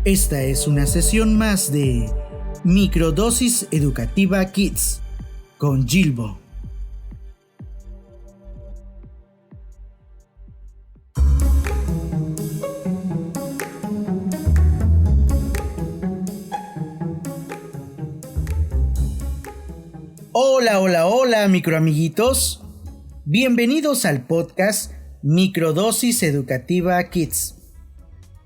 Esta es una sesión más de Microdosis Educativa Kids con Gilbo. Hola microamiguitos. Bienvenidos al podcast Microdosis Educativa Kids.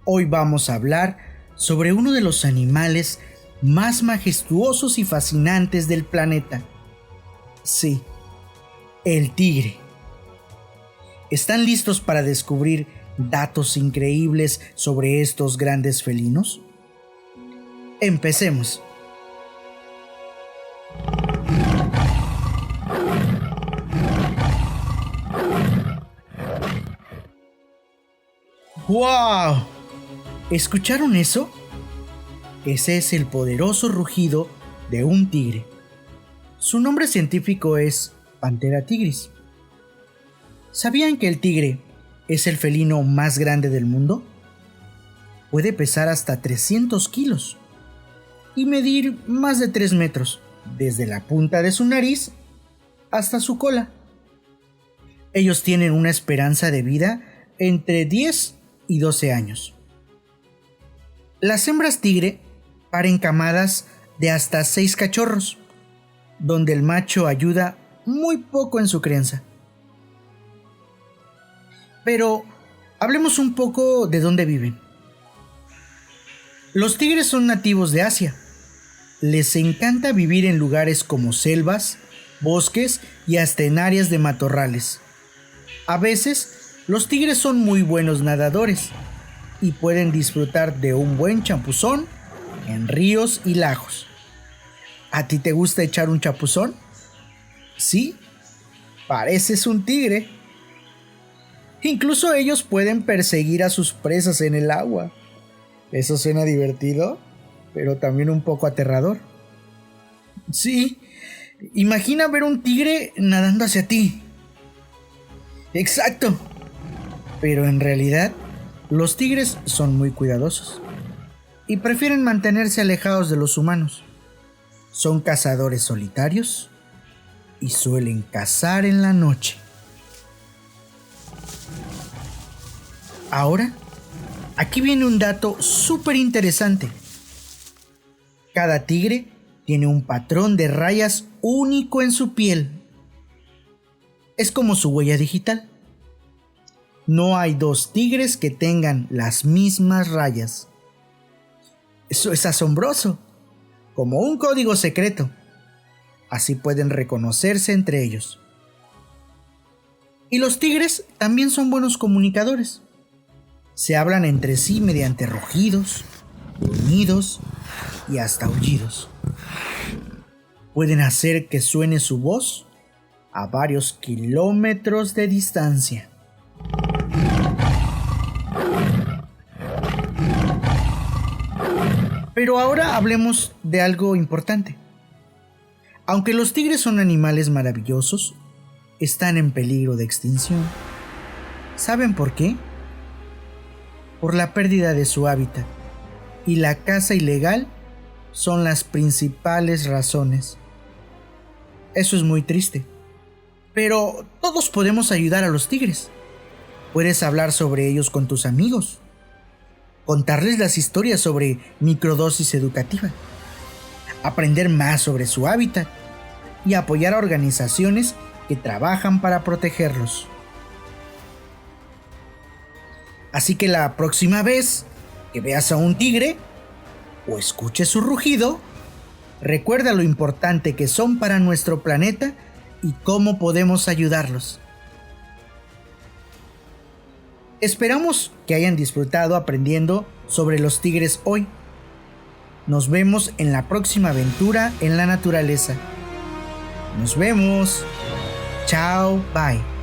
Hoy vamos a hablar sobre uno de los animales más majestuosos y fascinantes del planeta. Sí, el tigre. ¿Están listos para descubrir datos increíbles sobre estos grandes felinos? Empecemos. ¡Wow! ¿Escucharon eso? Ese es el poderoso rugido de un tigre. Su nombre científico es Panthera tigris. ¿Sabían que el tigre es el felino más grande del mundo? Puede pesar hasta 300 kilos y medir más de 3 metros, desde la punta de su nariz hasta su cola. Ellos tienen una esperanza de vida entre 10 y 12 años. Las hembras tigre paren camadas de hasta 6 cachorros, donde el macho ayuda muy poco en su crianza. Pero hablemos un poco de dónde viven. Los tigres son nativos de Asia. Les encanta vivir en lugares como selvas, bosques y hasta en áreas de matorrales. A veces, los tigres son muy buenos nadadores y pueden disfrutar de un buen chapuzón en ríos y lagos. ¿A ti te gusta echar un chapuzón? Sí, pareces un tigre. Incluso ellos pueden perseguir a sus presas en el agua. Eso suena divertido, pero también un poco aterrador. Sí, imagina ver un tigre nadando hacia ti. Exacto. Pero en realidad, los tigres son muy cuidadosos y prefieren mantenerse alejados de los humanos. Son cazadores solitarios y suelen cazar en la noche. Ahora, aquí viene un dato súper interesante. Cada tigre tiene un patrón de rayas único en su piel. Es como su huella digital. No hay dos tigres que tengan las mismas rayas. Eso es asombroso, como un código secreto. Así pueden reconocerse entre ellos. Y los tigres también son buenos comunicadores. Se hablan entre sí mediante rugidos, gruñidos y hasta aullidos. Pueden hacer que suene su voz a varios kilómetros de distancia. Pero ahora hablemos de algo importante. Aunque los tigres son animales maravillosos, están en peligro de extinción. ¿Saben por qué? Por la pérdida de su hábitat, y la caza ilegal son las principales razones. Eso es muy triste. Pero todos podemos ayudar a los tigres. Puedes hablar sobre ellos con tus amigos. Contarles las historias sobre microdosis educativa, aprender más sobre su hábitat y apoyar a organizaciones que trabajan para protegerlos. Así que la próxima vez que veas a un tigre o escuches su rugido, recuerda lo importante que son para nuestro planeta y cómo podemos ayudarlos. Esperamos que hayan disfrutado aprendiendo sobre los tigres hoy. Nos vemos en la próxima aventura en la naturaleza. Nos vemos. Chao, bye.